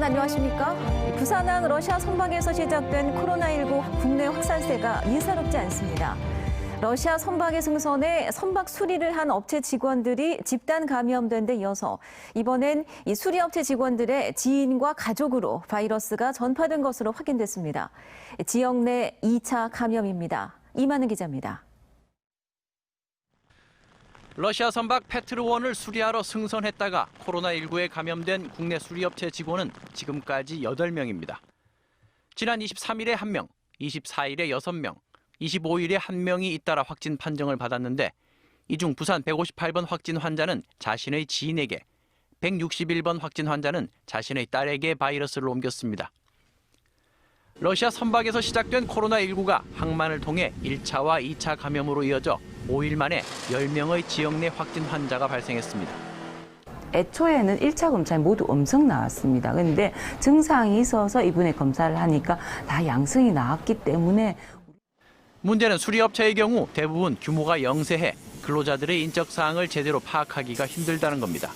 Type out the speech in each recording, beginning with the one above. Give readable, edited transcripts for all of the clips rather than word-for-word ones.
안녕하십니까? 부산항 러시아 선박에서 시작된 코로나19 국내 확산세가 예사롭지 않습니다. 러시아 선박의 승선에 선박 수리를 한 업체 직원들이 집단 감염된 데 이어서 이번엔 이 수리업체 직원들의 지인과 가족으로 바이러스가 전파된 것으로 확인됐습니다. 지역 내 2차 감염입니다. 이만은 기자입니다. 러시아 선박 페트르1을 수리하러 승선했다가 코로나19에 감염된 국내 수리업체 직원은 지금까지 8명입니다. 지난 23일에 1명, 24일에 6명, 25일에 1명이 잇따라 확진 판정을 받았는데 이 중 부산 158번 확진 환자는 자신의 지인에게, 161번 확진 환자는 자신의 딸에게 바이러스를 옮겼습니다. 러시아 선박에서 시작된 코로나19가 항만을 통해 1차와 2차 감염으로 이어져 5일 만에 10명의 지역 내 확진 환자가 발생했습니다. 애초에는 1차 검사에 모두 음성 나왔습니다. 그런데 증상이 있어서 이번에 검사를 하니까 다 양성이 나왔기 때문에. 문제는 수리업체의 경우 대부분 규모가 영세해 근로자들의 인적 사항을 제대로 파악하기가 힘들다는 겁니다.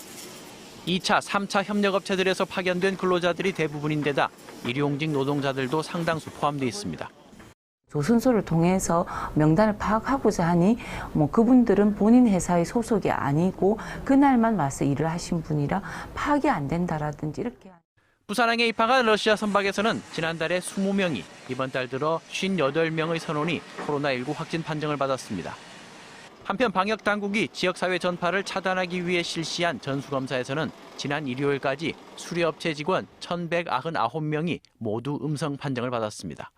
2차, 3차 협력업체들에서 파견된 근로자들이 대부분인데다 일용직 노동자들도 상당수 포함되어 있습니다. 조선소를 통해서 명단을 파악하고자 하니 그분들은 본인 회사의 소속이 아니고 그날만 와서 일을 하신 분이라 파악이 안 된다라든지 이렇게. 부산항에 입항한 러시아 선박에서는 지난달에 20명이, 이번 달 들어 58명의 선원이 코로나19 확진 판정을 받았습니다. 한편 방역당국이 지역사회 전파를 차단하기 위해 실시한 전수검사에서는 지난 일요일까지 수리업체 직원 1,199명이 모두 음성 판정을 받았습니다.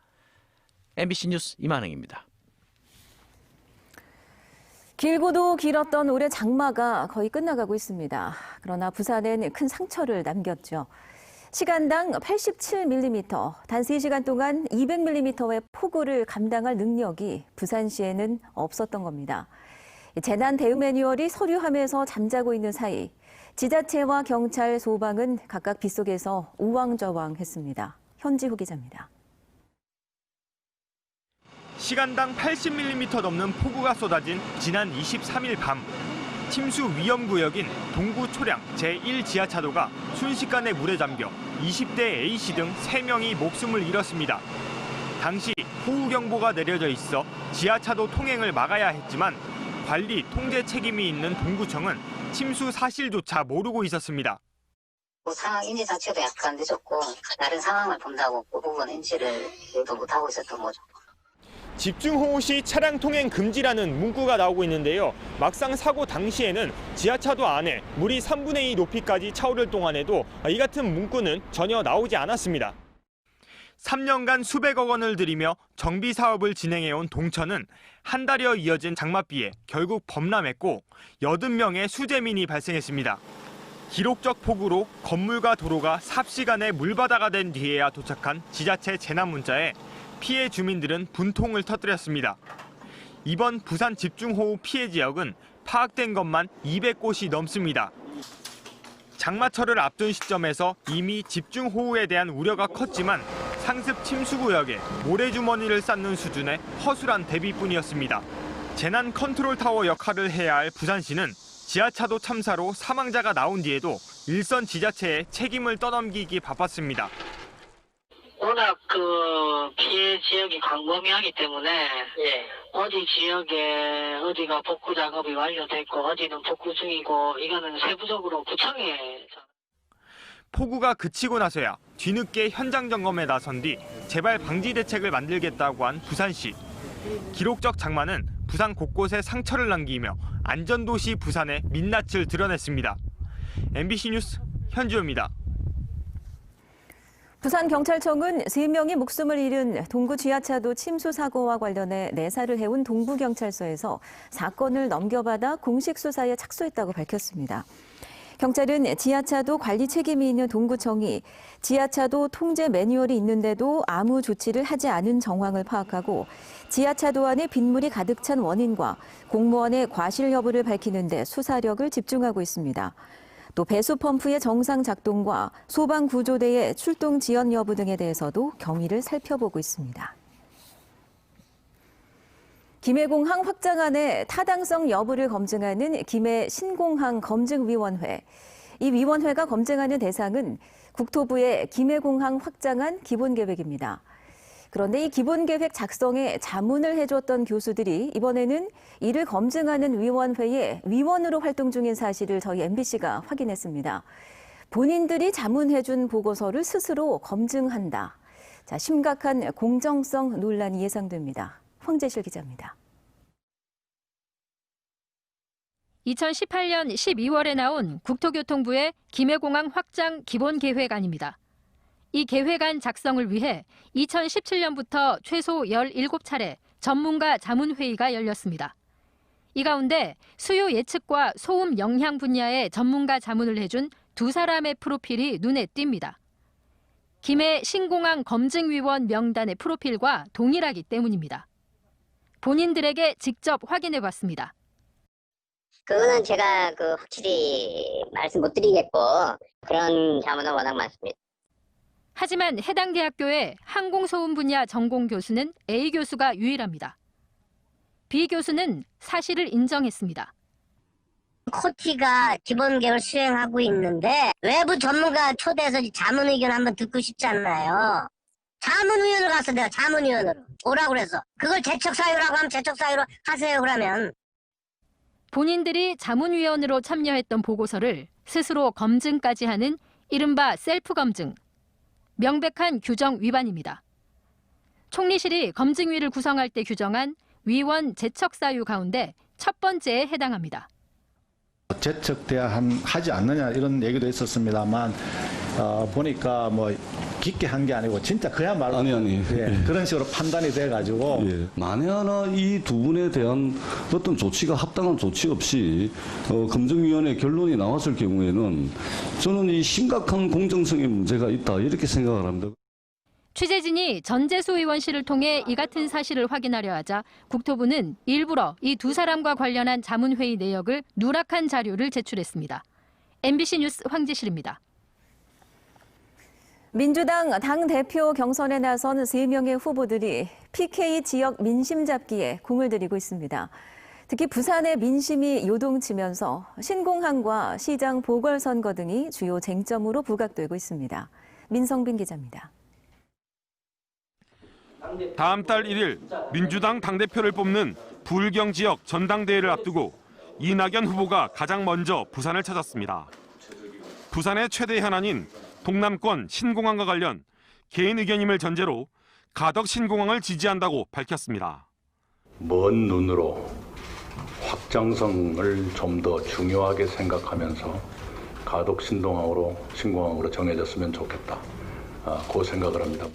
MBC 뉴스 이만흥입니다. 길고도 길었던 올해 장마가 거의 끝나가고 있습니다. 그러나 부산엔 큰 상처를 남겼죠. 시간당 87mm, 단 3시간 동안 200mm의 폭우를 감당할 능력이 부산시에는 없었던 겁니다. 재난 대응 매뉴얼이 서류함에서 잠자고 있는 사이 지자체와 경찰, 소방은 각각 빗속에서 우왕좌왕했습니다. 현지후 기자입니다. 시간당 80mm 넘는 폭우가 쏟아진 지난 23일 밤. 침수 위험구역인 동구 초량 제1지하차도가 순식간에 물에 잠겨 20대 A씨 등 3명이 목숨을 잃었습니다. 당시 호우경보가 내려져 있어 지하차도 통행을 막아야 했지만 관리, 통제 책임이 있는 동구청은 침수 사실조차 모르고 있었습니다. 상황 인지 자체도 약간 늦었고 다른 상황을 본다고 그 부분 인지를 못하고 있었던 거죠. 집중호우 시 차량 통행 금지라는 문구가 나오고 있는데요. 막상 사고 당시에는 지하차도 안에 물이 3분의 2 높이까지 차오를 동안에도 이 같은 문구는 전혀 나오지 않았습니다. 3년간 수백억 원을 들이며 정비 사업을 진행해온 동천은 한 달여 이어진 장맛비에 결국 범람했고 80명의 수재민이 발생했습니다. 기록적 폭우로 건물과 도로가 삽시간에 물바다가 된 뒤에야 도착한 지자체 재난 문자에 피해 주민들은 분통을 터뜨렸습니다. 이번 부산 집중호우 피해 지역은 파악된 것만 200곳이 넘습니다. 장마철을 앞둔 시점에서 이미 집중호우에 대한 우려가 컸지만 상습 침수구역에 모래주머니를 쌓는 수준의 허술한 대비뿐이었습니다. 재난 컨트롤 타워 역할을 해야 할 부산시는 지하차도 참사로 사망자가 나온 뒤에도 일선 지자체에 책임을 떠넘기기 바빴습니다. 워낙 피해 지역이 광범위하기 때문에 어디 지역에 어디가 복구 작업이 완료됐고 어디는 복구 중이고 이거는 세부적으로 구청에. 폭우가 그치고 나서야 뒤늦게 현장 점검에 나선 뒤 재발 방지 대책을 만들겠다고 한 부산시. 기록적 장마는 부산 곳곳에 상처를 남기며 안전도시 부산의 민낯을 드러냈습니다. MBC 뉴스 현주호입니다. 부산경찰청은 3명이 목숨을 잃은 동구 지하차도 침수 사고와 관련해 내사를 해온 동부경찰서에서 사건을 넘겨받아 공식 수사에 착수했다고 밝혔습니다. 경찰은 지하차도 관리 책임이 있는 동구청이 지하차도 통제 매뉴얼이 있는데도 아무 조치를 하지 않은 정황을 파악하고 지하차도 안에 빗물이 가득 찬 원인과 공무원의 과실 여부를 밝히는 데 수사력을 집중하고 있습니다. 또 배수 펌프의 정상 작동과 소방 구조대의 출동 지연 여부 등에 대해서도 경위를 살펴보고 있습니다. 김해공항 확장안의 타당성 여부를 검증하는 김해 신공항 검증위원회. 이 위원회가 검증하는 대상은 국토부의 김해공항 확장안 기본계획입니다. 그런데 이 기본계획 작성에 자문을 해줬던 교수들이 이번에는 이를 검증하는 위원회의 위원으로 활동 중인 사실을 저희 MBC가 확인했습니다. 본인들이 자문해준 보고서를 스스로 검증한다. 자, 심각한 공정성 논란이 예상됩니다. 황재실 기자입니다. 2018년 12월에 나온 국토교통부의 김해공항 확장 기본계획안입니다. 이 계획안 작성을 위해 2017년부터 최소 17차례 전문가 자문회의가 열렸습니다. 이 가운데 수요 예측과 소음 영향 분야의 전문가 자문을 해준 두 사람의 프로필이 눈에 띕니다. 김해 신공항 검증위원 명단의 프로필과 동일하기 때문입니다. 본인들에게 직접 확인해 봤습니다. 그거는 제가 확실히 말씀 못 드리겠고 그런 자문은 워낙 많습니다. 하지만 해당 대학교의 항공소음 분야 전공 교수는 A 교수가 유일합니다. B 교수는 사실을 인정했습니다. 코티가 기본 계획을 수행하고 있는데 외부 전문가 초대해서 자문 의견 한번 듣고 싶지 않나요? 자문위원으로 가서 내가 자문위원으로 오라고 그래서 그걸 재척사유라고 하면 재척사유로 하세요 그러면. 본인들이 자문위원으로 참여했던 보고서를 스스로 검증까지 하는 이른바 셀프 검증. 명백한 규정 위반입니다. 총리실이 검증위를 구성할 때 규정한 위원 재척 사유 가운데 첫 번째에 해당합니다. 재척돼야 하지 않느냐 이런 얘기도 있었습니다만 보니까 뭐 깊게 한 게 아니고 진짜 그야말로 아니. 예, 그런 식으로 판단이 돼가지고 만에 하나 이 두 분에 대한 어떤 조치가 합당한 조치 없이 검증위원회 결론이 나왔을 경우에는 저는 이 심각한 공정성의 문제가 있다 이렇게 생각을 합니다. 취재진이 전재수 의원실을 통해 이 같은 사실을 확인하려 하자 국토부는 일부러 이 두 사람과 관련한 자문회의 내역을 누락한 자료를 제출했습니다. MBC 뉴스 황지실입니다. 민주당 당대표 경선에 나선 3명의 후보들이 PK 지역 민심 잡기에 공을 들이고 있습니다. 특히 부산의 민심이 요동치면서 신공항과 시장 보궐선거 등이 주요 쟁점으로 부각되고 있습니다. 민성빈 기자입니다. 다음 달 1일 민주당 당대표를 뽑는 부울경 지역 전당대회를 앞두고 이낙연 후보가 가장 먼저 부산을 찾았습니다. 부산의 최대 현안인 동남권 신공항과 관련 개인 의견임을 전제로 가덕 신공항을 지지한다고 밝혔습니다. 먼 눈으로 확장성을 좀 더 중요하게 생각하면서 가덕 신공항으로 정해졌으면 좋겠다. 그 생각을 합니다.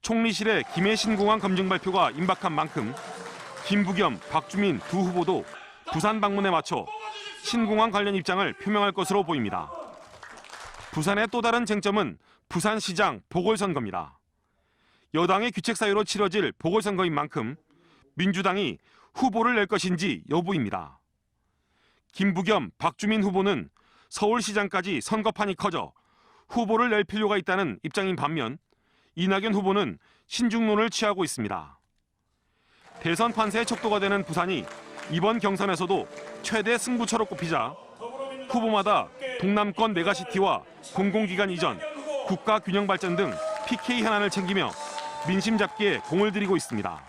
총리실의 김해 신공항 검증 발표가 임박한 만큼 김부겸, 박주민 두 후보도 부산 방문에 맞춰 신공항 관련 입장을 표명할 것으로 보입니다. 부산의 또 다른 쟁점은 부산시장 보궐선거입니다. 여당의 귀책 사유로 치러질 보궐선거인 만큼 민주당이 후보를 낼 것인지 여부입니다. 김부겸, 박주민 후보는 서울시장까지 선거판이 커져 후보를 낼 필요가 있다는 입장인 반면 이낙연 후보는 신중론을 취하고 있습니다. 대선 판세의 척도가 되는 부산이 이번 경선에서도 최대 승부처로 꼽히자 후보마다 동남권 메가시티와 공공기관 이전, 국가균형발전 등 PK 현안을 챙기며 민심 잡기에 공을 들이고 있습니다.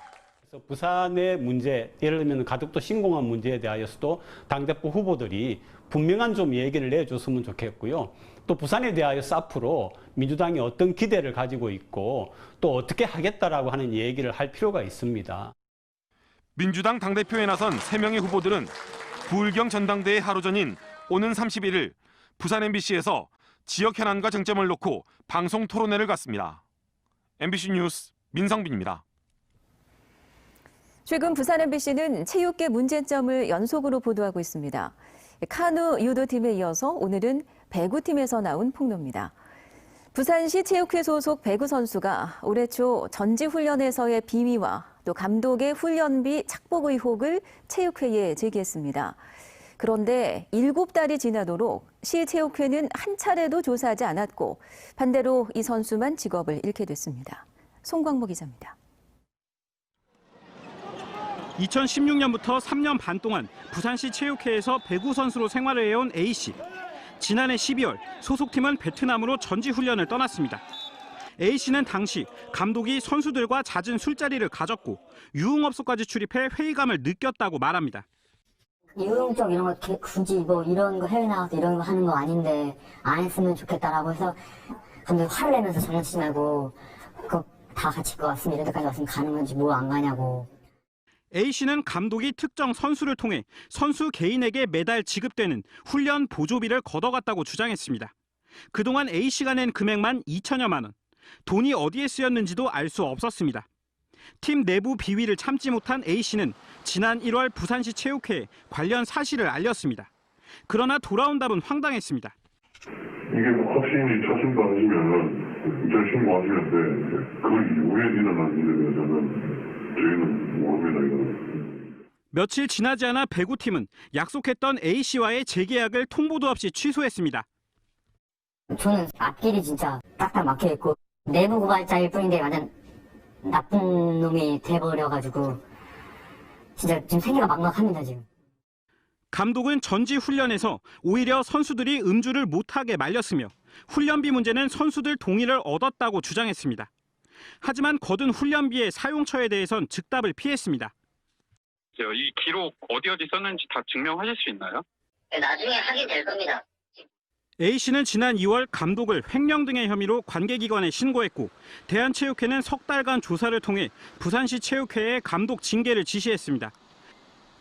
부산의 문제, 예를 들면 가덕도 신공항 문제에 대하여서도 당대표 후보들이 분명한 좀 얘기를 내줬으면 좋겠고요. 또 부산에 대하여서 앞으로 민주당이 어떤 기대를 가지고 있고 또 어떻게 하겠다라고 하는 얘기를 할 필요가 있습니다. 민주당 당대표에 나선 3명의 후보들은 부울경 전당대회 하루 전인 오는 31일 부산 MBC에서 지역 현안과 쟁점을 놓고 방송 토론회를 갖습니다. MBC 뉴스 민성빈입니다. 최근 부산 MBC는 체육계 문제점을 연속으로 보도하고 있습니다. 카누 유도팀에 이어서 오늘은 배구팀에서 나온 폭로입니다. 부산시 체육회 소속 배구 선수가 올해 초 전지훈련에서의 비위와 또 감독의 훈련비 착복 의혹을 체육회에 제기했습니다. 그런데 7달이 지나도록 시체육회는 한 차례도 조사하지 않았고 반대로 이 선수만 직업을 잃게 됐습니다. 송광모 기자입니다. 2016년부터 3년 반 동안 부산시 체육회에서 배구 선수로 생활을 해온 A씨. 지난해 12월 소속팀은 베트남으로 전지훈련을 떠났습니다. A씨는 당시 감독이 선수들과 잦은 술자리를 가졌고 유흥업소까지 출입해 회의감을 느꼈다고 말합니다. 유흥 쪽 이런 거 굳이 뭐 이런 거 해외 나가서 이런 거 하는 거 아닌데 안 했으면 좋겠다라고 해서 감독이 화를 내면서 장난치지 말고 그거 다 같이 거 같으면 이런 데까지 왔으면 가는 건지 뭐 안 가냐고. A씨는 감독이 특정 선수를 통해 선수 개인에게 매달 지급되는 훈련 보조비를 걷어갔다고 주장했습니다. 그동안 A씨가 낸 금액만 2천여만 원. 돈이 어디에 쓰였는지도 알 수 없었습니다. 팀 내부 비위를 참지 못한 A씨는 지난 1월 부산시 체육회에 관련 사실을 알렸습니다. 그러나 돌아온 답은 황당했습니다. 이게 뭐 확신이 자신받으시면은 일단 신고하시면 돼. 그 이후에 일어난 일에 대해서는 저희는 모릅니다. 이거는. 며칠 지나지 않아 배구팀은 약속했던 A씨와의 재계약을 통보도 없이 취소했습니다. 저는 앞길이 진짜 딱딱 막혀있고 내부 고발자일 뿐인데 완전 나쁜 놈이 돼버려가지고 진짜 지금 생계가 막막합니다 지금. 감독은 전지 훈련에서 오히려 선수들이 음주를 못하게 말렸으며 훈련비 문제는 선수들 동의를 얻었다고 주장했습니다. 하지만 거둔 훈련비의 사용처에 대해선 즉답을 피했습니다. 이 기록 어디 썼는지 다 증명하실 수 있나요? 나중에 하게 될 겁니다. A씨는 지난 2월 감독을 횡령 등의 혐의로 관계기관에 신고했고 대한체육회는 석 달간 조사를 통해 부산시 체육회에 감독 징계를 지시했습니다.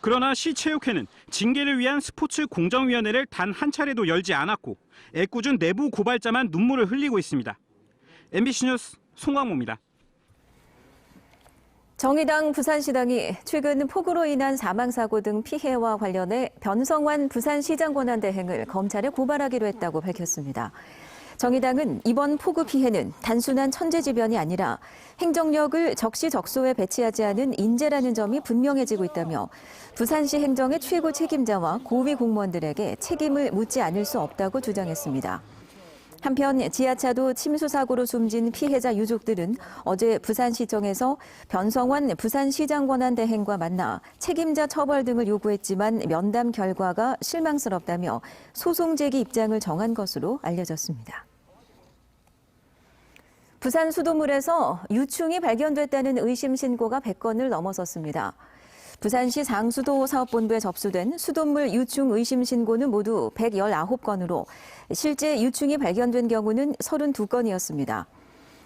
그러나 시체육회는 징계를 위한 스포츠 공정위원회를 단 한 차례도 열지 않았고 애꿎은 내부 고발자만 눈물을 흘리고 있습니다. MBC 뉴스 송광모입니다. 정의당 부산시당이 최근 폭우로 인한 사망사고 등 피해와 관련해 변성환 부산시장 권한대행을 검찰에 고발하기로 했다고 밝혔습니다. 정의당은 이번 폭우 피해는 단순한 천재지변이 아니라 행정력을 적시적소에 배치하지 않은 인재라는 점이 분명해지고 있다며 부산시 행정의 최고 책임자와 고위 공무원들에게 책임을 묻지 않을 수 없다고 주장했습니다. 한편 지하차도 침수 사고로 숨진 피해자 유족들은 어제 부산시청에서 변성환 부산시장 권한대행과 만나 책임자 처벌 등을 요구했지만 면담 결과가 실망스럽다며 소송 제기 입장을 정한 것으로 알려졌습니다. 부산 수돗물에서 유충이 발견됐다는 의심 신고가 100건을 넘어섰습니다. 부산시 상수도 사업본부에 접수된 수돗물 유충 의심 신고는 모두 119건으로 실제 유충이 발견된 경우는 32건이었습니다.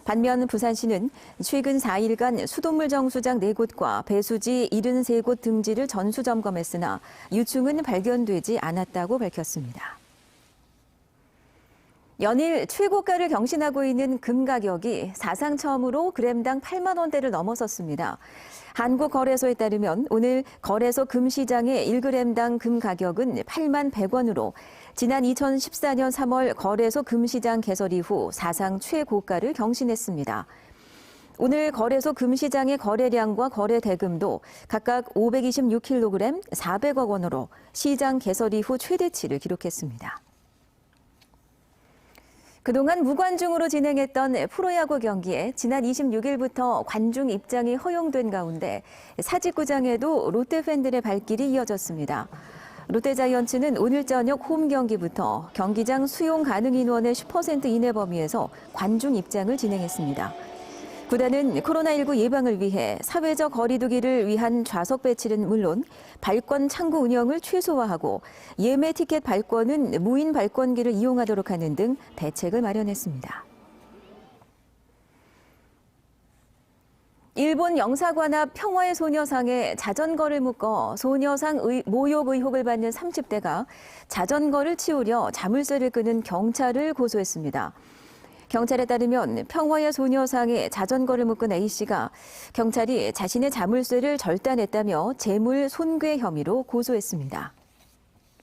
반면 부산시는 최근 4일간 수돗물 정수장 4곳과 배수지 73곳 등지를 전수 점검했으나 유충은 발견되지 않았다고 밝혔습니다. 연일 최고가를 경신하고 있는 금 가격이 사상 처음으로 그램당 8만 원대를 넘어섰습니다. 한국거래소에 따르면 오늘 거래소 금시장의 1g당 금 가격은 8만 100원으로 지난 2014년 3월 거래소 금시장 개설 이후 사상 최고가를 경신했습니다. 오늘 거래소 금시장의 거래량과 거래 대금도 각각 526kg, 400억 원으로 시장 개설 이후 최대치를 기록했습니다. 그동안 무관중으로 진행했던 프로야구 경기에 지난 26일부터 관중 입장이 허용된 가운데 사직구장에도 롯데 팬들의 발길이 이어졌습니다. 롯데자이언츠는 오늘 저녁 홈 경기부터 경기장 수용 가능 인원의 10% 이내 범위에서 관중 입장을 진행했습니다. 구단은 코로나19 예방을 위해 사회적 거리 두기를 위한 좌석 배치는 물론 발권 창구 운영을 최소화하고 예매 티켓 발권은 무인 발권기를 이용하도록 하는 등 대책을 마련했습니다. 일본 영사관앞 평화의 소녀상에 자전거를 묶어 소녀상 모욕 의혹을 받는 30대가 자전거를 치우려 자물쇠를 끄는 경찰을 고소했습니다. 경찰에 따르면 평화의 소녀상에 자전거를 묶은 A씨가 경찰이 자신의 자물쇠를 절단했다며 재물 손괴 혐의로 고소했습니다.